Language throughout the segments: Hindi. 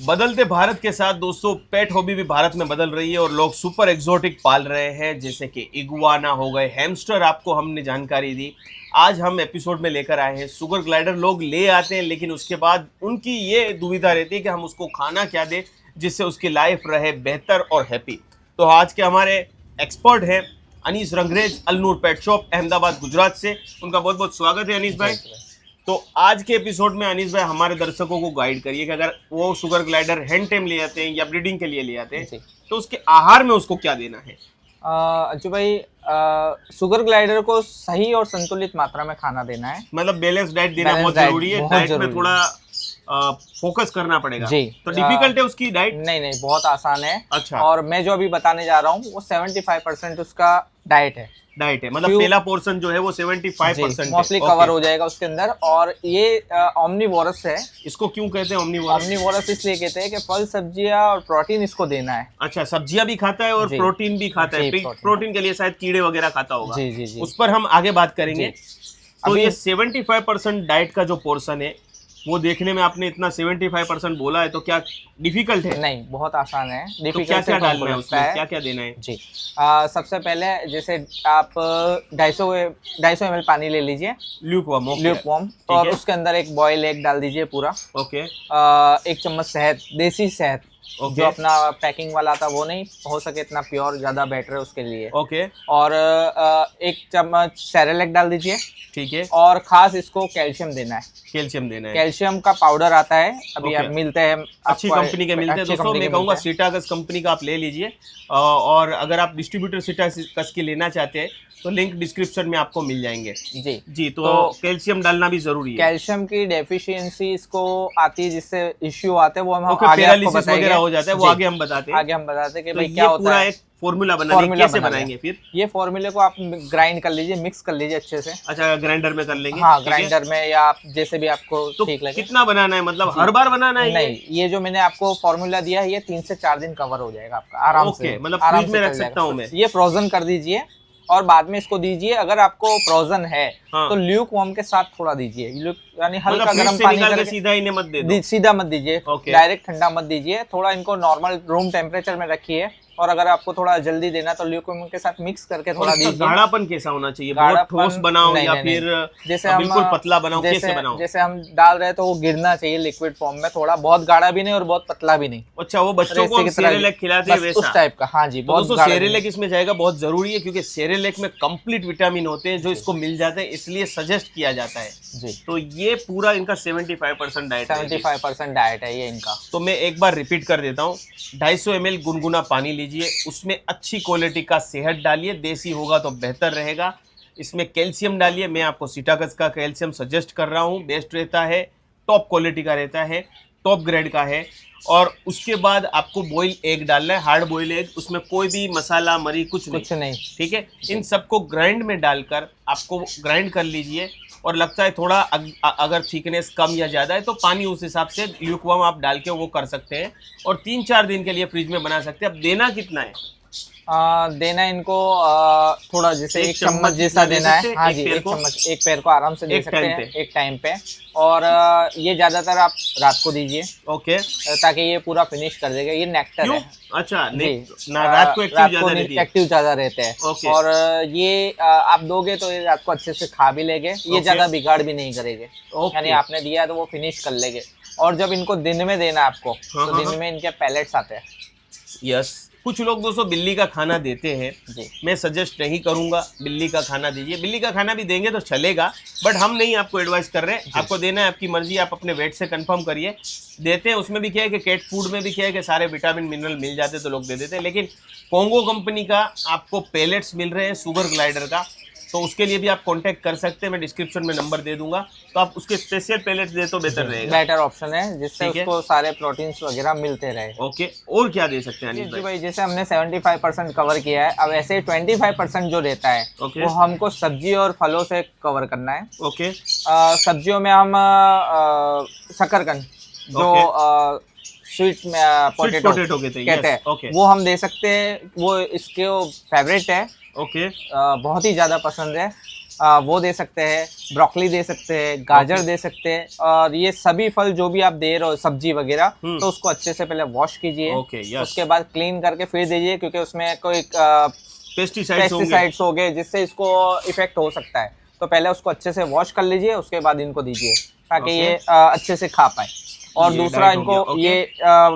बदलते भारत के साथ दोस्तों पेट हॉबी भी भारत में बदल रही है और लोग सुपर एक्सोटिक पाल रहे हैं, जैसे कि इगुआना हो गए, हैमस्टर। आपको हमने जानकारी दी। आज हम एपिसोड में लेकर आए हैं सुगर ग्लाइडर। लोग ले आते हैं लेकिन उसके बाद उनकी ये दुविधा रहती है कि हम उसको खाना क्या दें जिससे उसकी लाइफ रहे बेहतर और हैप्पी। तो आज के हमारे एक्सपर्ट हैं अनीस रंगरेज, अलनूर पेट शॉप, अहमदाबाद, गुजरात से। उनका बहुत बहुत स्वागत है अनीस भाई। तो आज के एपिसोड में अनीस भाई हमारे दर्शकों को गाइड करिए कि अगर वो शुगर ग्लाइडर हैंड टेम ले आते हैं या ब्रीडिंग के लिए ले आते हैं तो उसके आहार में उसको क्या देना है। अंशु भाई, शुगर ग्लाइडर को सही और संतुलित मात्रा में खाना देना है। मतलब बैलेंस डाइट देना बहुत जरूरी है। डाइट में थोड़ा फोकस करना पड़ेगा जी। तो डिफिकल्ट है उसकी डाइट? नहीं, बहुत आसान है। अच्छा। और मैं जो अभी बताने जा रहा हूँ वो 75% उसका डाइट है। मतलब पहला पोर्शन जो है वो 75% मोस्टली कवर हो जाएगा उसके अंदर। और ये ओमनीवोरस है। इसको क्यों कहते हैं ओमनीवोरस? ओमनीवोरस इसलिए कहते हैं कि फल, सब्जियां और प्रोटीन इसको देना है। अच्छा, सब्जियां भी खाता है और प्रोटीन भी खाता है। प्रोटीन के लिए शायद कीड़े वगैरह खाता होगा। जी। उस पर हम आगे बात करेंगे। तो ये 75% डाइट का जो पोर्शन है वो देखने में आपने इतना 75% बोला है, तो क्या डिफिकल्ट है? नहीं, बहुत आसान है। तो क्या क्या डालना है उसमें, क्या क्या देना है? जी, सबसे पहले जैसे आप 250 ml पानी ले लीजिए, ल्यूकवार्म, और उसके अंदर एक बॉयल एग डाल दीजिए पूरा। ओके। 1 चम्मच शहद, देसी शहद, जो अपना पैकिंग वाला था वो नहीं, हो सके इतना प्योर ज्यादा बेटर है उसके लिए। ओके। और 1 चम्मच सेरेलैक डाल दीजिए। ठीक है। और खास इसको कैल्शियम देना है। कैल्शियम का पाउडर आता है अभी आप मिलते हैं, अच्छी कंपनी के मिलते हैं दोस्तों। मैं कहूँगा सिटागस कंपनी का आप ले लीजिए। और अगर आप डिस्ट्रीब्यूटर सिटागस की लेना चाहते हैं तो लिंक डिस्क्रिप्शन में आपको मिल जाएंगे। जी। तो कैल्शियम डालना भी जरूरी है। कैल्शियम की डेफिशिएंसी इसको आती है, जिससे इश्यू आते हैं वो हम आगे पैरालिसिस वगैरह हो जाता है, वो आगे हम बताते हैं कि भाई क्या होता है। फॉर्मूला बनाएंगे, कैसे बनाएंगे फिर? ये फॉर्मूले को आप ग्राइंड कर लीजिए, मिक्स कर लीजिए अच्छे से। अच्छा, ग्राइंडर में कर लेंगे? हाँ, ग्राइंडर में या आप जैसे भी आपको ठीक लगे। कितना बनाना है, मतलब हर बार बनाना है? नहीं, ये जो मैंने आपको फॉर्मूला दिया है ये 3 से 4 दिन कवर हो जाएगा आपका आराम से। मतलब फ्रिज में रख सकता हूँ मैं? ये फ्रोजन कर दीजिए और बाद में इसको दीजिए। अगर आपको फ्रोजन है तो ल्यूक वार्म के साथ थोड़ा दीजिए, यानी हल्का गर्म पानी करके। सीधा इन्हें मत दे, सीधा मत दीजिए, डायरेक्ट ठंडा मत दीजिए। थोड़ा इनको नॉर्मल रूम टेम्परेचर में रखिए। और अगर आपको थोड़ा जल्दी देना तो ल्यूक वार्म के साथ मिक्स करके थोड़ा दीजिए। गाढ़ापन कैसा होना चाहिए? बहुत ठोस बनाओ या फिर जैसे बिल्कुल पतला बनाओ? कैसे बनाओ? जैसे हम डाल रहे हैं तो वो गिरना चाहिए लिक्विड फॉर्म में, थोड़ा बहुत गाढ़ा भी नहीं और बहुत पतला भी नहीं। अच्छा, वो बच्चों को सेरेलैक खिलाते हैं वैसा? उस टाइप का। हाँ जी, बहुत गाढ़ा। सेरेलैक इसमें जाएगा, बहुत जरूरी है क्योंकि सेरेलैक में कंप्लीट विटामिन होते हैं जो इसको मिल जाते हैं, इसलिए सजेस्ट किया जाता है जी। तो ये पूरा इनका 75% डाइट है। 75% डाइट है ये इनका। तो मैं एक बार रिपीट कर देता हूँ। 250 ml गुनगुना पानी लीजिए, उसमें अच्छी क्वालिटी का शहद डालिए, देसी होगा तो बेहतर रहेगा। इसमें कैल्शियम डालिए, मैं आपको सिटागस का कैल्शियम सजेस्ट कर रहा हूँ, बेस्ट रहता है, टॉप क्वालिटी का रहता है, टॉप ग्रेड का है। और उसके बाद आपको बॉयल एग डालना है, हार्ड बॉयल एग, उसमें कोई भी मसाला मरी कुछ नहीं। ठीक है। इन सबको ग्राइंड में डालकर आपको ग्राइंड कर लीजिए। और लगता है थोड़ा अगर थिकनेस कम या ज़्यादा है तो पानी उस हिसाब से ल्यूकवार्म आप डाल के वो कर सकते हैं। और 3-4 दिन के लिए फ्रिज में बना सकते हैं। अब देना कितना है? देना इनको थोड़ा जैसे 1 चम्मच जैसा देना है। हाँ जी, 1 चम्मच, 1 पैर को आराम से दे सकते हैं एक टाइम पे। और ये ज्यादातर आप रात को दीजिए। ओके। ताकि ये पूरा फिनिश कर देगा। ये नेक्टर है। अच्छा, रात को एक्टिव ज्यादा रहते हैं। और ये आप दोगे तो ये रात को अच्छे से खा भी लेंगे, ये ज्यादा बिगाड़ भी नहीं करेंगे। यानी आपने दिया तो वो फिनिश कर लेंगे। और जब इनको दिन में देना आपको तो दिन में इनके पैलेट्स आते हैं। यस। कुछ लोग दोस्तों बिल्ली का खाना देते हैं, मैं सजेस्ट नहीं करूंगा बिल्ली का खाना दीजिए। बिल्ली का खाना भी देंगे तो चलेगा, बट हम नहीं आपको एडवाइस कर रहे हैं। आपको देना है, आपकी मर्जी, आप अपने वेट से कंफर्म करिए। देते हैं उसमें भी क्या है कि कैट फूड में भी क्या है कि सारे विटामिन मिनरल मिल जाते तो लोग दे देते हैं। लेकिन कोंगो कंपनी का आपको पेलेट्स मिल रहे हैं शुगर ग्लाइडर का, तो उसके लिए भी आप कांटेक्ट कर सकते हैं। मैं डिस्क्रिप्शन में नंबर दे दूंगा, तो आप उसके स्पेशल पेलेट्स दे तो बेहतर रहेगा। बेटर ऑप्शन है, जिससे उसको सारे प्रोटीन्स वगैरह मिलते रहे। ओके। और क्या दे सकते हैं अनिल भाई? जैसे हमने 75% कवर किया है, अब ऐसे 25% जो रहता है वो हमको सब्जी और फलों से कवर करना है। ओके। सब्जियों में हम शकरकंद, जो स्वीट पोटैटो कहते हैं, वो हम दे सकते हैं। वो इसके फेवरेट है। ओके। बहुत ही ज्यादा पसंद है। वो दे सकते हैं, ब्रोकली दे सकते हैं, गाजर दे सकते हैं, और ये सभी फल जो भी आप दे रहे हो सब्जी वगैरह, तो उसको अच्छे से पहले वॉश कीजिए। उसके बाद क्लीन करके फिर दीजिए, क्योंकि उसमें कोई पेस्टिसाइड्स हो गए जिससे इसको इफेक्ट हो सकता है। तो पहले उसको अच्छे से वॉश कर लीजिए, उसके बाद इनको दीजिए ताकि ये अच्छे से खा पाए। और दूसरा इनको ये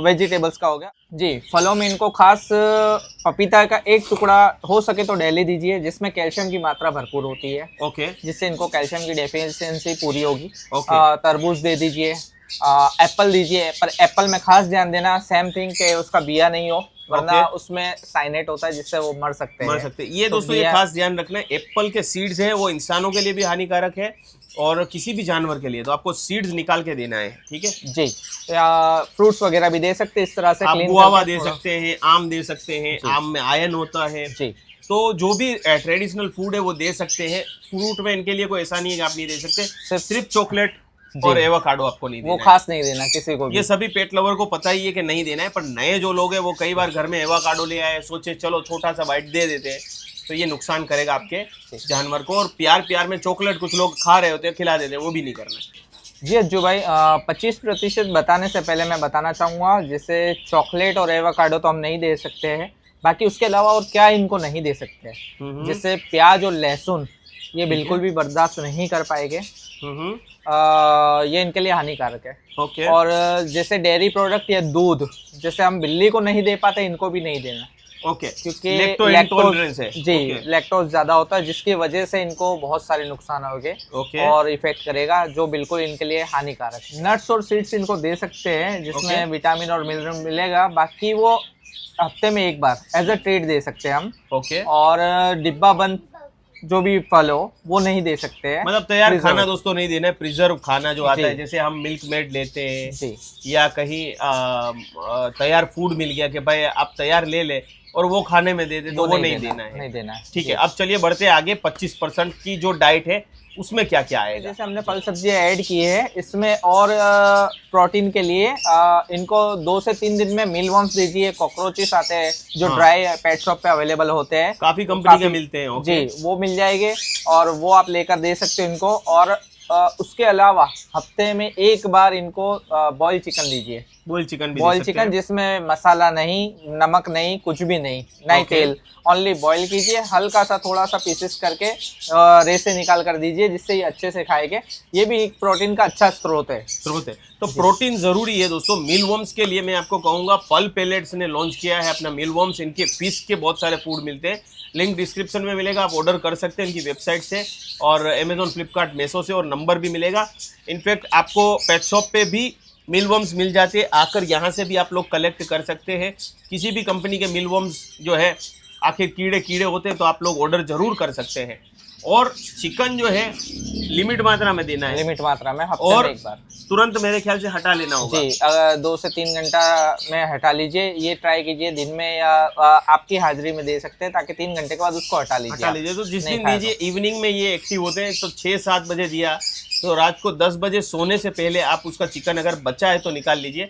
वेजिटेबल्स का हो गया जी। फलों में इनको खास पपीता का एक टुकड़ा हो सके तो डेली दीजिए, जिसमें कैल्शियम की मात्रा भरपूर होती है, जिससे इनको कैल्शियम की डेफिशिएंसी पूरी होगी। तरबूज दे दीजिए, एप्पल दीजिए, पर एप्पल में खास ध्यान देना सेम थिंग के उसका बिया नहीं हो, वरना उसमें साइनेट होता है जिससे वो मर सकते हैं। ये दोस्तों ये खास ध्यान रखना है, एप्पल के सीड्स हैं वो इंसानों के लिए भी हानिकारक है और किसी भी जानवर के लिए, तो आपको सीड्स निकाल के देना है, ठीक है जी। या फ्रूट्स वगैरह भी दे सकते हैं इस तरह से, आप गुआवा दे सकते हैं, आम दे सकते हैं, आम में आयरन होता है जी। तो जो भी ट्रेडिशनल फूड है वो दे सकते हैं। फ्रूट में इनके लिए कोई ऐसा नहीं है कि आप नहीं दे सकते, सिर्फ चॉकलेट और एवोकाडो आपको नहीं देना, वो खास नहीं देना किसी को भी। ये सभी पेट लवर को पता ही है कि नहीं देना है, पर नए जो लोग हैं वो कई बार घर में एवोकाडो ले आए, सोचे चलो छोटा सा बाइट दे देते हैं, तो ये नुकसान करेगा आपके जानवर को। और प्यार में चॉकलेट कुछ लोग खा रहे होते हैं, खिला देते हैं, वो भी नहीं करना। जी अज्जू भाई, 25% बताने से पहले मैं बताना चाहूँगा, जैसे चॉकलेट और एवोकाडो तो हम नहीं दे सकते हैं, बाकी उसके अलावा और क्या इनको नहीं दे सकते हैं, जैसे प्याज और लहसुन ये बिल्कुल भी बर्दाश्त नहीं कर पाएंगे, ये इनके लिए हानिकारक है। और जैसे डेयरी प्रोडक्ट या दूध, जैसे हम बिल्ली को नहीं दे पाते, इनको भी नहीं देना, क्योंकि लैक्टोज ज्यादा होता है, जिसकी वजह से इनको बहुत सारे नुकसान होंगे और इफेक्ट करेगा, जो बिल्कुल इनके लिए हानिकारक है। नट्स और सीड्स इनको दे सकते हैं, जिसमें विटामिन और मिनरल मिलेगा, बाकी वो हफ्ते में एक बार एज अ ट्रीट दे सकते हैं हम। और डिब्बा बंद जो भी फल हो वो नहीं दे सकते हैं, मतलब तैयार खाना दोस्तों नहीं देना है, प्रिजर्व खाना जो आता है, जैसे हम मिल्क मेड लेते हैं या कहीं तैयार फूड मिल गया कि भाई आप तैयार ले ले और वो खाने में दे दे, तो वो नहीं देना है। ठीक है, अब चलिए बढ़ते आगे। 25% की जो डाइट है उसमें क्या क्या आएगा? जैसे हमने फल सब्जियां ऐड की है, इसमें और प्रोटीन के लिए इनको 2 से 3 दिन में मील वर्म्स दीजिए। कॉकरोचेस आते हैं जो ड्राई पेट शॉप पे अवेलेबल होते हैं, काफी कंपनी के मिलते हैं जी, वो मिल जाएंगे और वो आप लेकर दे सकते हो इनको। और उसके अलावा हफ्ते में एक बार इनको बॉयल चिकन दीजिए। बॉयल चिकन जिसमें मसाला नहीं, नमक नहीं, कुछ भी नहीं तेल, ओनली बॉईल कीजिए, हल्का सा थोड़ा सा पीसेस करके रेसे निकाल कर दीजिए, जिससे ये अच्छे से खाएंगे। ये भी एक प्रोटीन का अच्छा स्रोत है। तो प्रोटीन जरूरी है दोस्तों। मीलवर्म्स के लिए मैं आपको कहूंगा, पल पेलेट्स ने लॉन्च किया है अपना मीलवर्म्स। इनके फिश के बहुत सारे फूड मिलते हैं, लिंक डिस्क्रिप्शन में मिलेगा, आप ऑर्डर कर सकते हैं इनकी वेबसाइट से और अमेजोन, फ्लिपकार्ट, मेसो से, और नंबर भी मिलेगा। इनफैक्ट आपको पेट शॉप पे भी मीलवर्म्स मिल जाते हैं, आकर यहाँ से भी आप लोग कलेक्ट कर सकते हैं। किसी भी कंपनी के मीलवर्म्स जो है आखिर कीड़े होते हैं, तो आप लोग ऑर्डर जरूर कर सकते हैं। और चिकन जो है लिमिट मात्रा में देना है, लिमिट मात्रा में, हफ्ते में एक बार। तुरंत मेरे ख्याल से हटा लेना होगा जी। अगर 2 से 3 घंटा में हटा लीजिए, ये ट्राई कीजिए दिन में या आपकी हाजिरी में दे सकते हैं, ताकि 3 घंटे के बाद उसको हटा लीजिए। तो जिस दिन दीजिए, इवनिंग में ये एक्टिव होते हैं, तो 6-7 बजे दिया तो रात को 10 बजे सोने से पहले आप उसका चिकन अगर बचा है तो निकाल लीजिए।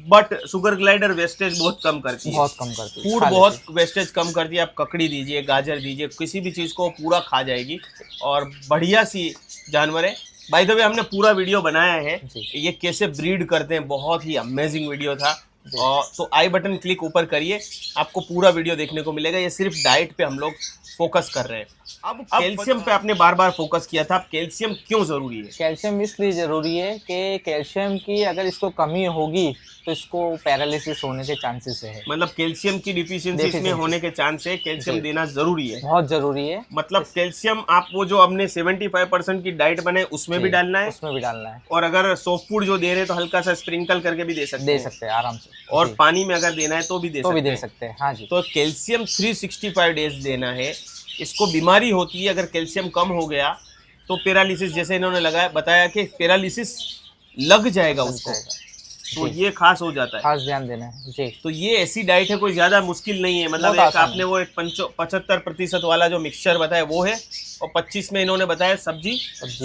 बट शुगर ग्लाइडर वेस्टेज बहुत कम करती है, फूड बहुत वेस्टेज कम करती है। आप ककड़ी दीजिए, गाजर दीजिए, किसी भी चीज़ को पूरा खा जाएगी और बढ़िया सी जानवर है। बाय द वे हमने पूरा वीडियो बनाया है ये कैसे ब्रीड करते हैं, बहुत ही अमेजिंग वीडियो था। तो आई बटन क्लिक ऊपर करिए, आपको पूरा वीडियो देखने को मिलेगा। ये सिर्फ डाइट पे हम लोग फोकस कर रहे हैं। अब कैल्शियम पे आपने बार बार फोकस किया था, अब कैल्शियम क्यों जरूरी है? कैल्शियम इसलिए जरूरी है कि कैल्शियम की अगर इसको कमी होगी तो इसको पैरालिसिस होने के चांसेस है। मतलब कैल्शियम की डिफिशियंसी इसमें होने के चांस है, कैल्शियम देना जरूरी है, बहुत जरूरी है। मतलब कैल्शियम आप वो जो हमने 75% की डाइट बनाए उसमें भी डालना है, उसमें भी डालना है। और अगर सॉफ्ट फूड जो दे रहे हैं तो हल्का सा स्प्रिंकल करके भी दे सकते हैं आराम से। और पानी में अगर देना है तो भी दे सकते हैं। हाँ जी। तो कैल्शियम 365 डेज देना है। इसको बीमारी होती है, अगर कैल्शियम कम हो गया तो पैरालिसिस, जैसे इन्होंने बताया कि पैरालिसिस लग जाएगा उसको, तो ये खास हो जाता है, खास ध्यान देना है जी। तो ये ऐसी डाइट है, कोई ज्यादा मुश्किल नहीं है। मतलब एक आपने वो एक 75% वाला जो मिक्सचर बताया वो है, और 25 में इन्होंने बताया सब्जी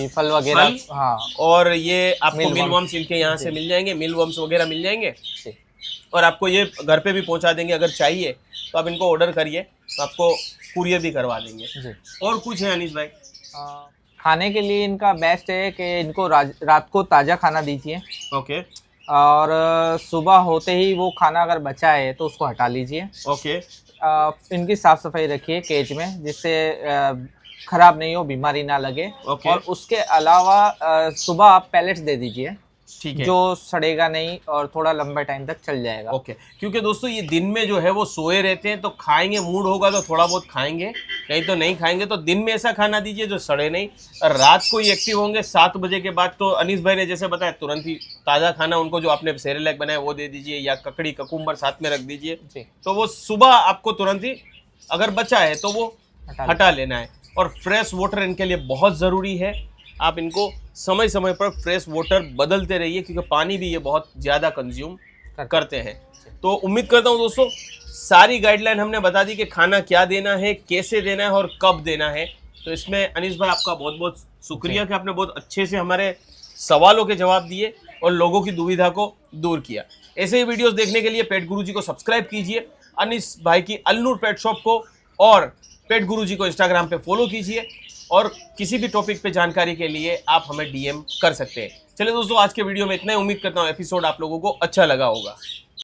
फल वगैरह, हाँ। और ये आपको मीलवर्म्स इनके यहाँ से मिल जाएंगे, मीलवर्म्स वगैरह मिल जाएंगे, और आपको ये घर पे भी पहुंचा देंगे। अगर चाहिए तो आप इनको ऑर्डर करिए, तो आपको कुरियर भी करवा देंगे। और कुछ है अनीस भाई? खाने के लिए इनका बेस्ट है कि इनको रात को ताज़ा खाना दीजिए। ओके और सुबह होते ही वो खाना अगर बचा है तो उसको हटा लीजिए। ओके इनकी साफ सफाई रखिए केज में, जिससे खराब नहीं हो, बीमारी ना लगे। ओके। और उसके अलावा सुबह आप पैलेट्स दे दीजिए, ठीक है, जो सड़ेगा नहीं और थोड़ा लंबे टाइम तक चल जाएगा। ओके। क्योंकि दोस्तों ये दिन में जो है वो सोए रहते हैं, तो खाएंगे, मूड होगा तो थोड़ा बहुत खाएंगे, नहीं तो नहीं खाएंगे। तो दिन में ऐसा खाना दीजिए जो सड़े नहीं। और रात को ही एक्टिव होंगे 7 बजे के बाद, तो अनीस भाई ने जैसे बताया तुरंत ही ताज़ा खाना उनको, जो आपने सेरेलैक बनाया वो दे दीजिए, या ककड़ी ककुम्बर साथ में रख दीजिए, तो वो सुबह आपको तुरंत ही अगर बचा है तो वो हटा लेना है। और फ्रेश वाटर इनके लिए बहुत ज़रूरी है। आप इनको समय समय पर फ्रेश वाटर बदलते रहिए, क्योंकि पानी भी ये बहुत ज़्यादा कंज्यूम करते हैं। तो उम्मीद करता हूँ दोस्तों सारी गाइडलाइन हमने बता दी कि खाना क्या देना है, कैसे देना है और कब देना है। तो इसमें अनीस भाई आपका बहुत बहुत शुक्रिया कि आपने बहुत अच्छे से हमारे सवालों के जवाब दिए और लोगों की दुविधा को दूर किया। ऐसे ही वीडियोस देखने के लिए पेट गुरुजी को सब्सक्राइब कीजिए, अनीस भाई की अलनूर पेट शॉप को और पेट गुरुजी को इंस्टाग्राम पे फॉलो कीजिए, और किसी भी टॉपिक पे जानकारी के लिए आप हमें डीएम कर सकते हैं। चलिए दोस्तों आज के वीडियो में इतना ही। उम्मीद करता हूँ एपिसोड आप लोगों को अच्छा लगा होगा।